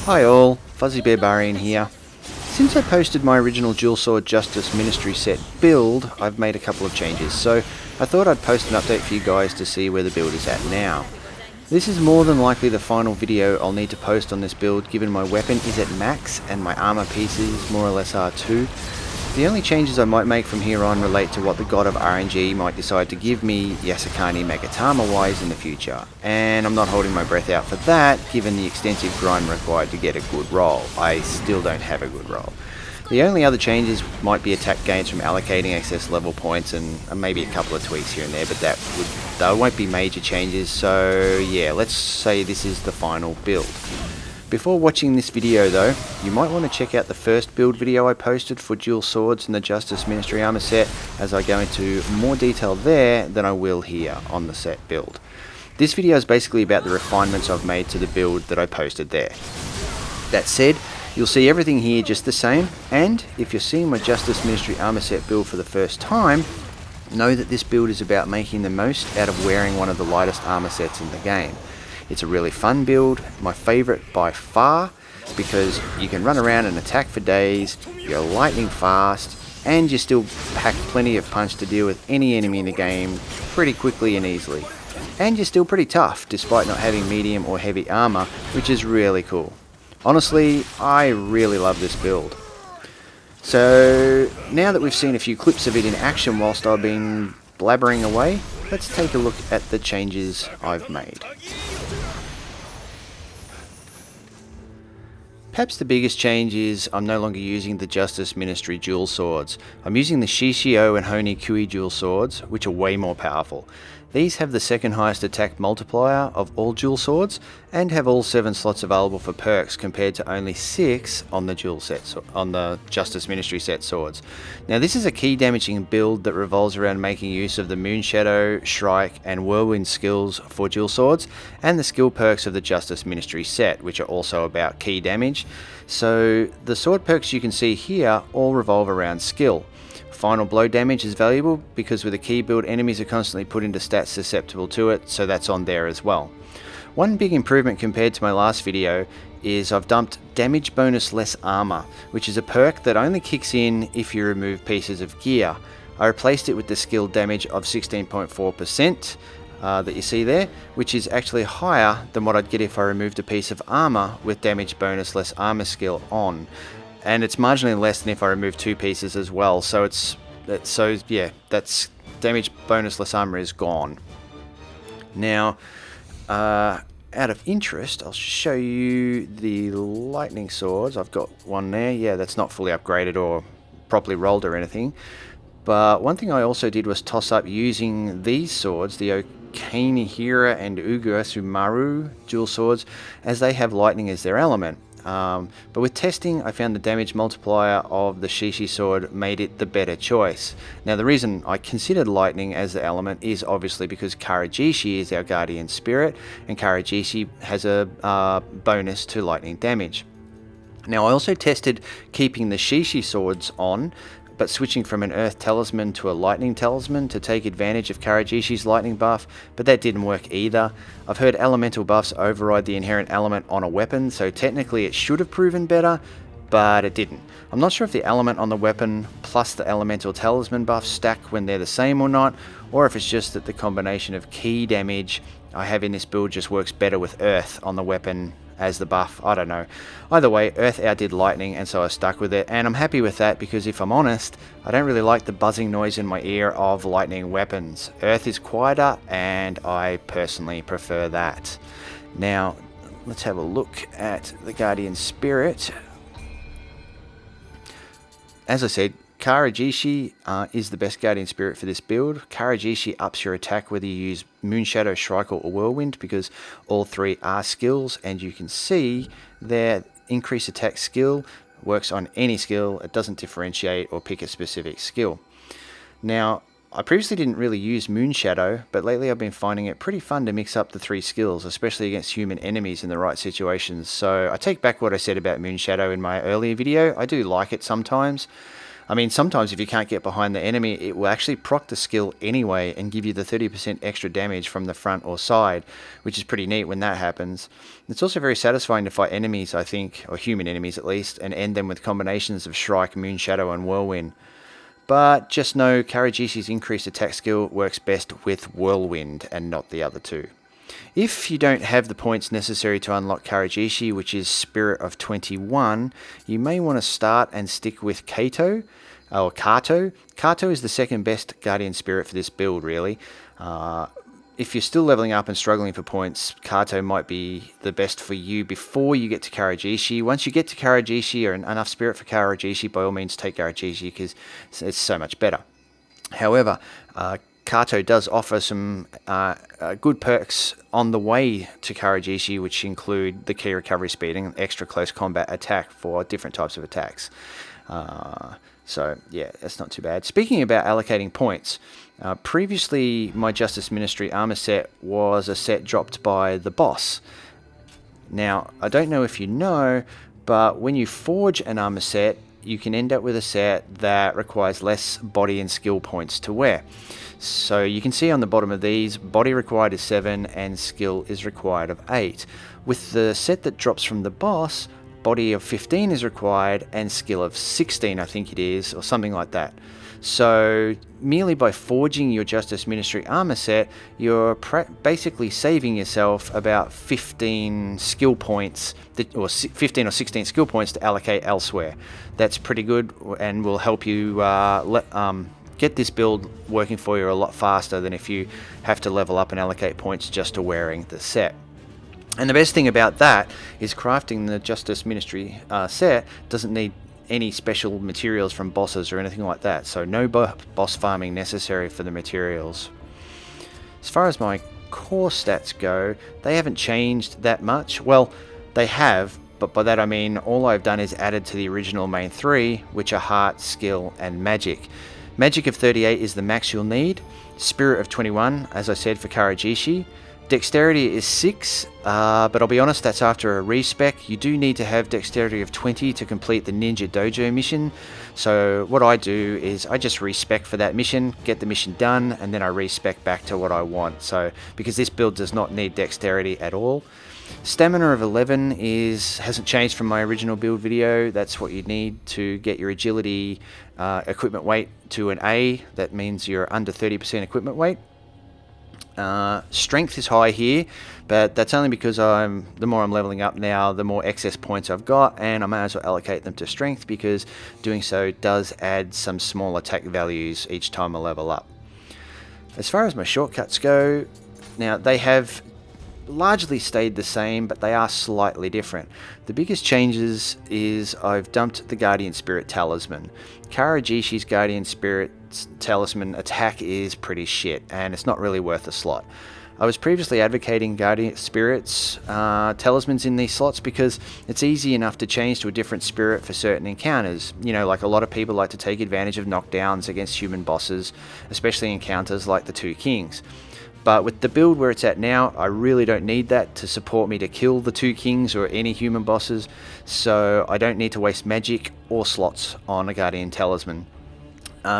Hi all, Fuzzy Bear Barian here. Since I posted my original Dual Sword Justice Ministry set build, I've made a couple of changes, so I thought I'd post an update for you guys to see where the build is at now. This is more than likely the final video I'll need to post on this build, given my weapon is at max and my armor pieces more or less are too. The only changes I might make from here on relate to what the god of RNG might decide to give me Yasukani Megatama wise in the future, and I'm not holding my breath out for that given the extensive grind required to get a good roll. I still don't have a good roll. The only other changes might be attack gains from allocating excess level points and maybe a couple of tweaks here and there, but that won't be major changes, so yeah, let's say this is the final build. Before watching this video though, you might want to check out the first build video I posted for dual swords and the Justice Ministry armor set, as I go into more detail there than I will here on the set build. This video is basically about the refinements I've made to the build that I posted there. That said, you'll see everything here just the same, and if you're seeing my Justice Ministry armor set build for the first time, know that this build is about making the most out of wearing one of the lightest armor sets in the game. It's a really fun build, my favourite by far, because you can run around and attack for days, you're lightning fast, and you still pack plenty of punch to deal with any enemy in the game pretty quickly and easily. And you're still pretty tough, despite not having medium or heavy armour, which is really cool. Honestly, I really love this build. So, now that we've seen a few clips of it in action whilst I've been blabbering away, let's take a look at the changes I've made. Perhaps the biggest change is I'm no longer using the Justice Ministry dual swords. I'm using the Shishio and Honi Kui dual swords, which are way more powerful. These have the second highest attack multiplier of all dual swords and have all 7 slots available for perks compared to only 6 on the Justice Ministry set swords. Now this is a key damaging build that revolves around making use of the Moonshadow, Shrike and Whirlwind skills for dual swords and the skill perks of the Justice Ministry set, which are also about key damage. So the sword perks you can see here all revolve around skill. Final blow damage is valuable because with a key build enemies are constantly put into stats susceptible to it, so that's on there as well. One big improvement compared to my last video is I've dumped damage bonus less armor, which is a perk that only kicks in if you remove pieces of gear. I replaced it with the skill damage of 16.4% that you see there, which is actually higher than what I'd get if I removed a piece of armor with damage bonus less armor skill on. And it's marginally less than if I remove 2 pieces as well, so that's damage bonus less armor is gone. Now, out of interest, I'll show you the lightning swords. I've got one there. Yeah, that's not fully upgraded or properly rolled or anything. But one thing I also did was toss up using these swords, the Okanihira and Uguasumaru dual swords, as they have lightning as their element. But with testing, I found the damage multiplier of the Shishi sword made it the better choice. Now the reason I considered lightning as the element is obviously because Karajishi is our guardian spirit, and Karajishi has a bonus to lightning damage. Now I also tested keeping the Shishi swords on, but switching from an Earth Talisman to a Lightning Talisman to take advantage of Karajishi's lightning buff, but that didn't work either. I've heard elemental buffs override the inherent element on a weapon, so technically it should have proven better, but it didn't. I'm not sure if the element on the weapon plus the elemental talisman buff stack when they're the same or not, or if it's just that the combination of key damage I have in this build just works better with Earth on the weapon as the buff. I don't know. Either way, Earth outdid lightning, and so I stuck with it, and I'm happy with that because if I'm honest, I don't really like the buzzing noise in my ear of lightning weapons. Earth is quieter, and I personally prefer that. Now, let's have a look at the Guardian Spirit. As I said, Karajishi is the best Guardian Spirit for this build. Karajishi ups your attack whether you use Moonshadow, Shrike or Whirlwind, because all 3 are skills, and you can see their increased attack skill works on any skill. It doesn't differentiate or pick a specific skill. Now, I previously didn't really use Moonshadow, but lately I've been finding it pretty fun to mix up the 3 skills, especially against human enemies in the right situations. So I take back what I said about Moonshadow in my earlier video. I do like it sometimes. I mean, sometimes if you can't get behind the enemy, it will actually proc the skill anyway and give you the 30% extra damage from the front or side, which is pretty neat when that happens. It's also very satisfying to fight enemies, I think, or human enemies at least, and end them with combinations of Shrike, Moonshadow, and Whirlwind. But just know Karagishi's increased attack skill works best with Whirlwind and not the other two. If you don't have the points necessary to unlock Karagishi, which is Spirit of 21, you may want to start and stick with Kato, or Kato. Kato is the second best Guardian Spirit for this build, really. If you're still leveling up and struggling for points, Kato might be the best for you before you get to Karagishi. Once you get to Karagishi or enough Spirit for Karagishi, by all means take Karagishi because it's so much better. However, Kato does offer some good perks on the way to Karagishi, which include the key recovery speed and extra close combat attack for different types of attacks. So yeah, that's not too bad. Speaking about allocating points, previously my Justice Ministry armor set was a set dropped by the boss. Now, I don't know if you know, but when you forge an armor set, you can end up with a set that requires less body and skill points to wear. So you can see on the bottom of these, body required is 7 and skill is required of 8. With the set that drops from the boss, body of 15 is required and skill of 16, I think it is, or something like that. So merely by forging your Justice Ministry armor set, you're basically saving yourself about 15 skill points, or 15 or 16 skill points to allocate elsewhere. That's pretty good and will help you get this build working for you a lot faster than if you have to level up and allocate points just to wearing the set. And the best thing about that is crafting the Justice Ministry set doesn't need any special materials from bosses or anything like that, so no boss farming necessary for the materials. As far as my core stats go, they haven't changed that much. Well, they have, but by that I mean all I've done is added to the original main 3, which are Heart, Skill, and Magic. Magic of 38 is the max you'll need. Spirit of 21, as I said, for Karagishi. Dexterity is 6, but I'll be honest, that's after a respec. You do need to have Dexterity of 20 to complete the Ninja Dojo mission. So what I do is I just respec for that mission, get the mission done, and then I respec back to what I want. So because this build does not need Dexterity at all. Stamina of 11 hasn't changed from my original build video. That's what you need to get your agility equipment weight to an A. That means you're under 30% equipment weight. Strength is high here, but that's only because the more I'm leveling up now, the more excess points I've got, and I may as well allocate them to strength because doing so does add some small attack values each time I level up. As far as my shortcuts go, now they have largely stayed the same, but they are slightly different. The biggest changes is I've dumped the Guardian Spirit Talisman. Karagishi's Guardian Spirit Talisman attack is pretty shit, and it's not really worth a slot. I was previously advocating Guardian Spirits Talismans in these slots because it's easy enough to change to a different spirit for certain encounters. You know, like a lot of people like to take advantage of knockdowns against human bosses, especially encounters like the Two Kings. But with the build where it's at now, I really don't need that to support me to kill the Two Kings or any human bosses, so I don't need to waste magic or slots on a Guardian Talisman.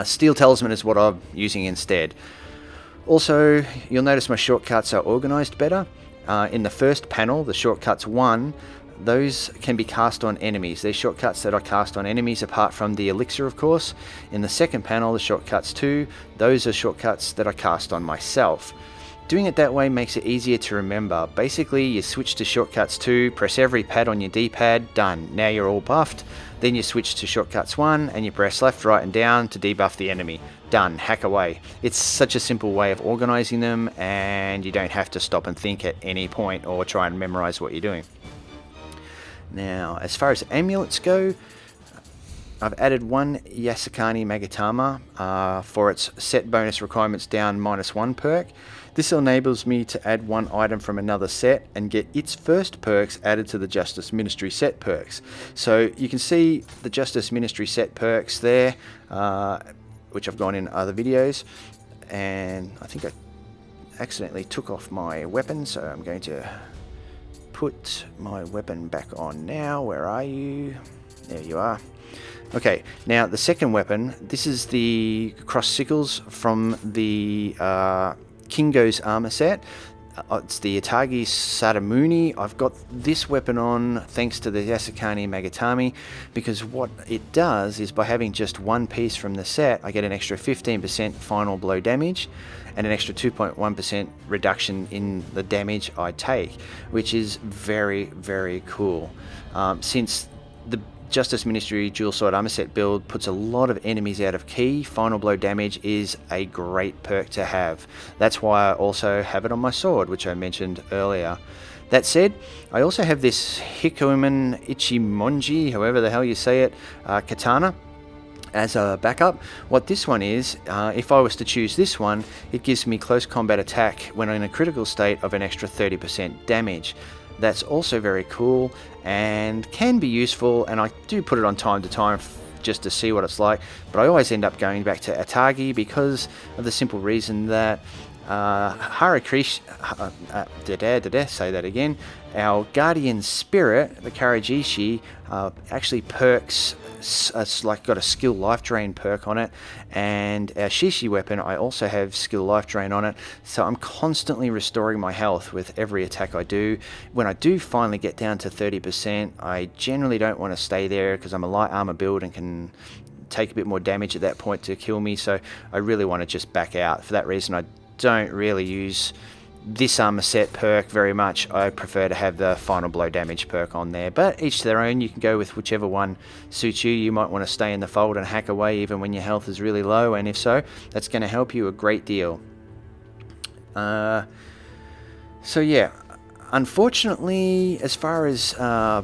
Steel Talisman is what I'm using instead. Also, you'll notice my shortcuts are organised better. In the first panel, the shortcuts 1, those can be cast on enemies. They're shortcuts that I cast on enemies apart from the elixir, of course. In the second panel, the shortcuts 2, those are shortcuts that I cast on myself. Doing it that way makes it easier to remember. Basically, you switch to shortcuts 2, press every pad on your D-pad, done. Now you're all buffed. Then you switch to shortcuts 1 and you press left, right and down to debuff the enemy. Done. Hack away. It's such a simple way of organising them, and you don't have to stop and think at any point or try and memorise what you're doing. Now, as far as amulets go, I've added one Yasukani Magatama for its set bonus requirements down -1 perk. This enables me to add one item from another set and get its first perks added to the Justice Ministry set perks. So you can see the Justice Ministry set perks there, which I've gone in other videos, and I think I accidentally took off my weapon, so I'm going to put my weapon back on now. Where are you? There you are. Okay, now the second weapon, this is the cross sickles from the Kingo's armor set. It's the Atagi Satamuni. I've got this weapon on thanks to the Yasukani Magatami, because what it does is by having just one piece from the set, I get an extra 15% final blow damage and an extra 2.1% reduction in the damage I take, which is very, very cool. Since the Justice Ministry dual sword armor set build puts a lot of enemies out of key, final blow damage is a great perk to have. That's why I also have it on my sword, which I mentioned earlier. That said, I also have this Hikumen Ichimonji, however the hell you say it, katana as a backup. What this one is, if I was to choose this one, it gives me close combat attack when in a critical state of an extra 30% damage. That's also very cool and can be useful, and I do put it on time to time just to see what it's like, but I always end up going back to Atagi because of the simple reason that say that again, our guardian spirit, the Karajishi, actually perks, it's like got a skill life drain perk on it, and our Shishi weapon, I also have skill life drain on it, so I'm constantly restoring my health with every attack I do. When I do finally get down to 30%, I generally don't want to stay there because I'm a light armor build and can take a bit more damage at that point to kill me, so I really want to just back out. For that reason, I don't really use this armor set perk very much. I prefer to have the final blow damage perk on there, but each to their own. You can go with whichever one suits you. You might want to stay in the fold and hack away even when your health is really low, and if so, that's going to help you a great deal. So yeah, unfortunately, as far as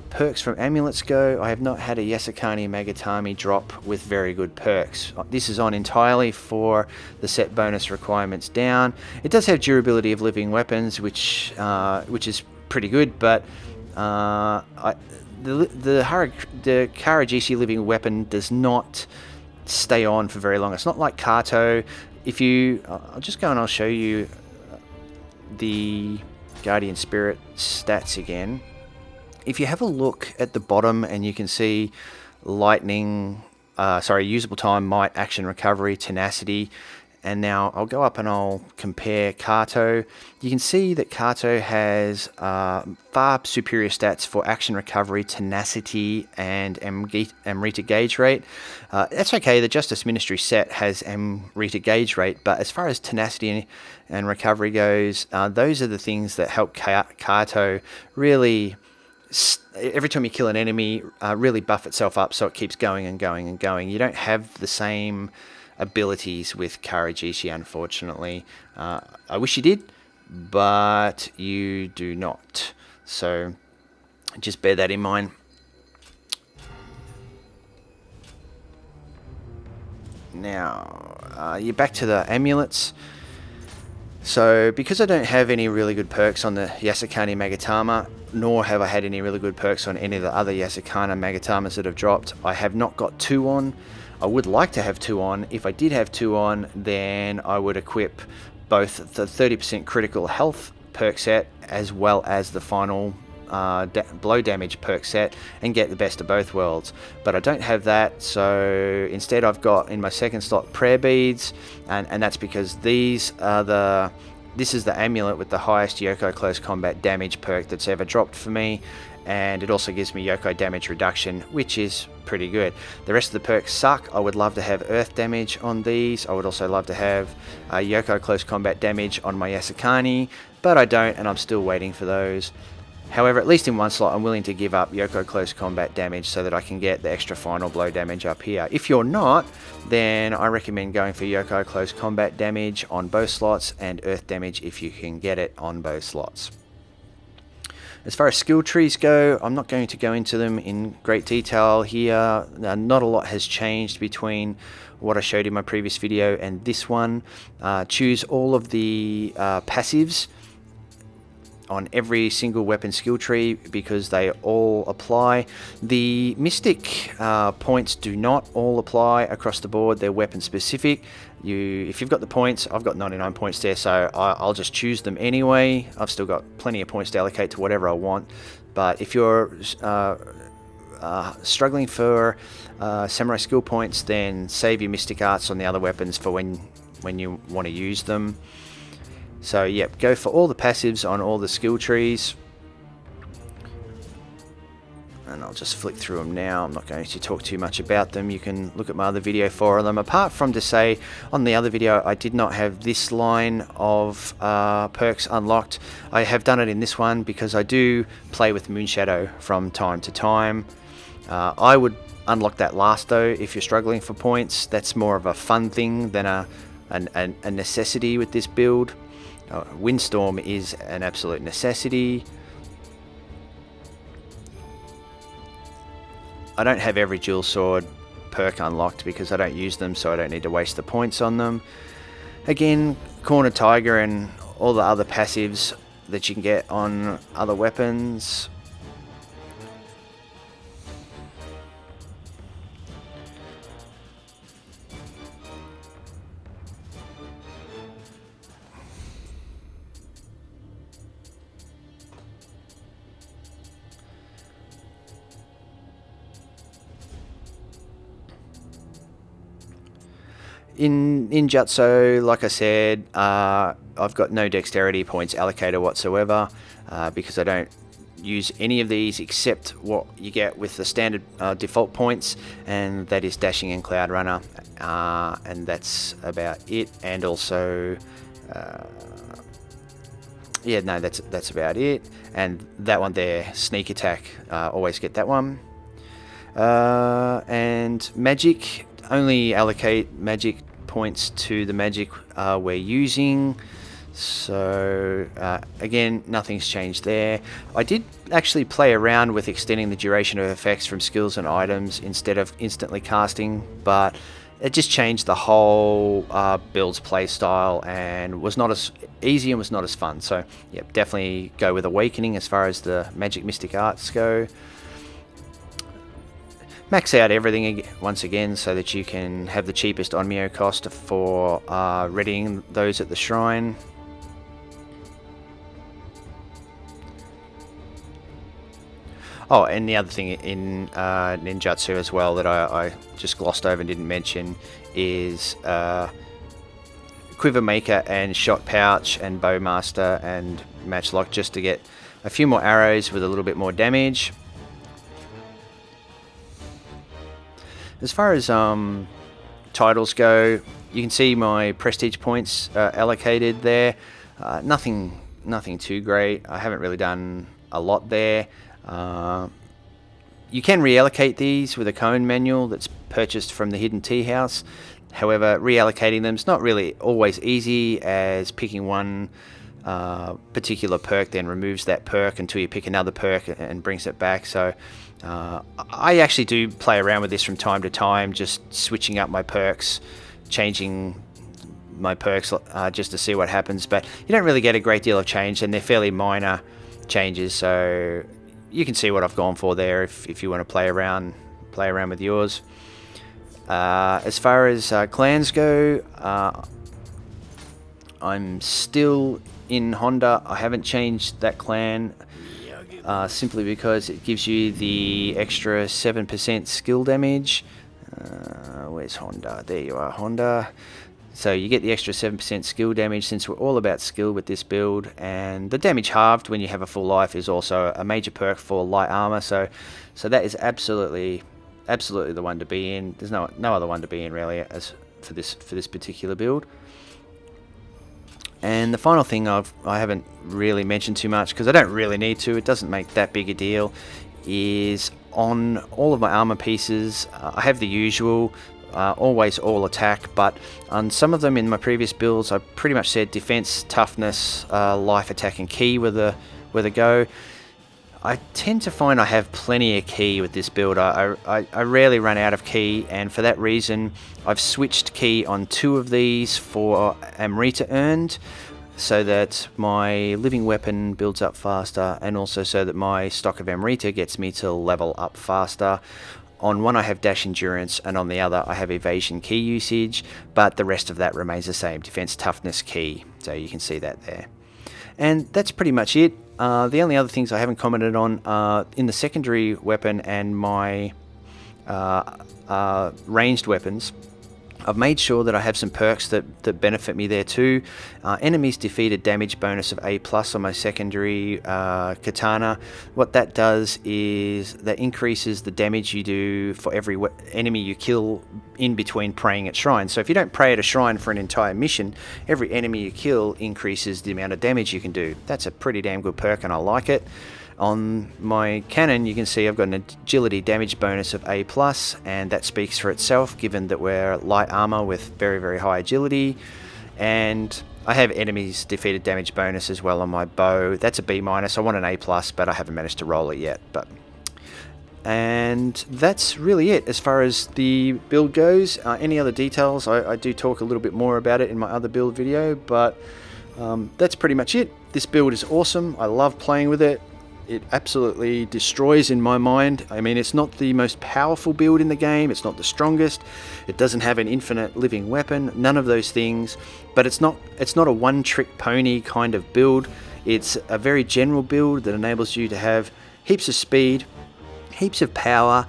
perks from amulets go, I have not had a Yasukani Magatami drop with very good perks. This is on entirely for the set bonus requirements down. It does have durability of living weapons, which is pretty good, but the Karajishi living weapon does not stay on for very long. It's not like Kato. If you, I'll just go and I'll show you the Guardian Spirit stats again. If you have a look at the bottom and you can see lightning, usable time, might, action, recovery, tenacity, and now I'll go up and I'll compare Kato. You can see that Kato has far superior stats for action, recovery, tenacity, and Amrita gauge rate. That's okay, the Justice Ministry set has Amrita gauge rate, but as far as tenacity and recovery goes, those are the things that help Kato really, every time you kill an enemy, really buff itself up so it keeps going and going and going. You don't have the same abilities with Karajishi, unfortunately. I wish you did, but you do not. So just bear that in mind. Now, you're back to the amulets. So because I don't have any really good perks on the Yasukani Magatama, nor have I had any really good perks on any of the other Yasukani Magatamas that have dropped, I have not got 2 on. I would like to have 2 on. If I did have 2 on, then I would equip both the 30% critical health perk set as well as the final blow damage perk set and get the best of both worlds. But I don't have that, so instead I've got in my second slot prayer beads, and that's because these are this is the amulet with the highest Yoko close combat damage perk that's ever dropped for me, and it also gives me Yoko damage reduction, which is pretty good. The rest of the perks suck. I would love to have earth damage on these. I would also love to have Yoko close combat damage on my Yasukani, but I don't, and I'm still waiting for those. However, at least in one slot, I'm willing to give up Yoko close combat damage so that I can get the extra final blow damage up here. If you're not, then I recommend going for Yoko close combat damage on both slots and earth damage if you can get it on both slots. As far as skill trees go, I'm not going to go into them in great detail here. Not a lot has changed between what I showed in my previous video and this one. Choose all of the passives on every single weapon skill tree because they all apply. The Mystic points do not all apply across the board. They're weapon specific. If you've got the points, I've got 99 points there, so I'll just choose them anyway. I've still got plenty of points to allocate to whatever I want. But if you're struggling for samurai skill points, then save your mystic arts on the other weapons for when you want to use them. So yep, go for all the passives on all the skill trees. And I'll just flick through them now. I'm not going to talk too much about them. You can look at my other video for them. Apart from to say, on the other video, I did not have this line of perks unlocked. I have done it in this one because I do play with Moonshadow from time to time. I would unlock that last though if you're struggling for points. That's more of a fun thing than a necessity with this build. Windstorm is an absolute necessity. I don't have every dual sword perk unlocked because I don't use them, so I don't need to waste the points on them. Again, Corner Tiger and all the other passives that you can get on other weapons. In Ninjutsu, like I said, I've got no dexterity points allocated whatsoever because I don't use any of these except what you get with the standard default points, and that is dashing and cloud runner, and that's about it. And also, yeah, no, that's about it. And that one there, sneak attack, always get that one. And magic, only allocate magic points to the magic we're using. So again, nothing's changed there. I did actually play around with extending the duration of effects from skills and items instead of instantly casting, but it just changed the whole build's play style and was not as easy and was not as fun. So yeah, definitely go with Awakening as far as the magic mystic arts go. Max out everything once again so that you can have the cheapest Onmyo cost for readying those at the shrine. Oh, and the other thing in Ninjutsu as well that I just glossed over and didn't mention is Quiver Maker and Shot Pouch and Bowmaster and Matchlock, just to get a few more arrows with a little bit more damage. As far as titles go, you can see my prestige points allocated there. Nothing too great. I haven't really done a lot there. You can reallocate these with a cone manual that's purchased from the Hidden Tea House. However, reallocating them is not really always easy, as picking one particular perk then removes that perk until you pick another perk and brings it back. So I actually do play around with this from time to time, just switching up my perks, changing my perks just to see what happens. But you don't really get a great deal of change, and they're fairly minor changes. So you can see what I've gone for there if you want to play around with yours. As far as clans go, I'm still in Honda. I haven't changed that clan simply because it gives you the extra 7% skill damage. Where's Honda? There you are, Honda. So you get the extra 7% skill damage, since we're all about skill with this build, and the damage halved when you have a full life is also a major perk for light armor. So that is absolutely the one to be in. There's no other one to be in really as for this particular build. And the final thing I haven't really mentioned too much because I don't really need to, it doesn't make that big a deal, is on all of my armor pieces I have the usual always all attack, but on some of them in my previous builds I pretty much said defense, toughness, life, attack and ki were the go. I tend to find I have plenty of ki with this build. I rarely run out of ki, and for that reason I've switched ki on 2 of these for Amrita earned, so that my living weapon builds up faster, and also so that my stock of Amrita gets me to level up faster. On one I have dash endurance, and on the other I have evasion ki usage, but the rest of that remains the same, defense, toughness, ki. So you can see that there. And that's pretty much it. The only other things I haven't commented on are in the secondary weapon and my ranged weapons. I've made sure that I have some perks that benefit me there too. Enemies defeated damage bonus of A+ on my secondary katana. What that does is that increases the damage you do for every enemy you kill in between praying at shrines. So if you don't pray at a shrine for an entire mission, every enemy you kill increases the amount of damage you can do. That's a pretty damn good perk and I like it. On my cannon, you can see I've got an agility damage bonus of A+, and that speaks for itself given that we're light armor with very, very high agility. And I have enemies defeated damage bonus as well on my bow. That's a B-. I want an A+, but I haven't managed to roll it yet. And that's really it as far as the build goes. Any other details, I do talk a little bit more about it in my other build video, but that's pretty much it. This build is awesome. I love playing with it. It absolutely destroys in my mind. I mean, it's not the most powerful build in the game. It's not the strongest. It doesn't have an infinite living weapon. None of those things. But it's not a one-trick pony kind of build. It's a very general build that enables you to have heaps of speed, heaps of power.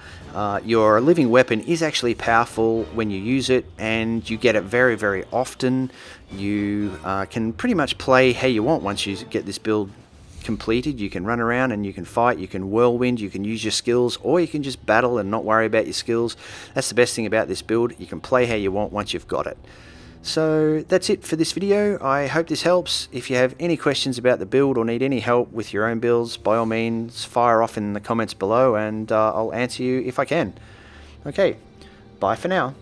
Your living weapon is actually powerful when you use it, and you get it very, very often. You can pretty much play how you want once you get this build completed. You can run around and you can fight, you can whirlwind, you can use your skills, or you can just battle and not worry about your skills. That's the best thing about this build. You can play how you want once you've got it. So that's it for this video. I hope this helps. If you have any questions about the build or need any help with your own builds, by all means fire off in the comments below and I'll answer you if I can. Okay, bye for now.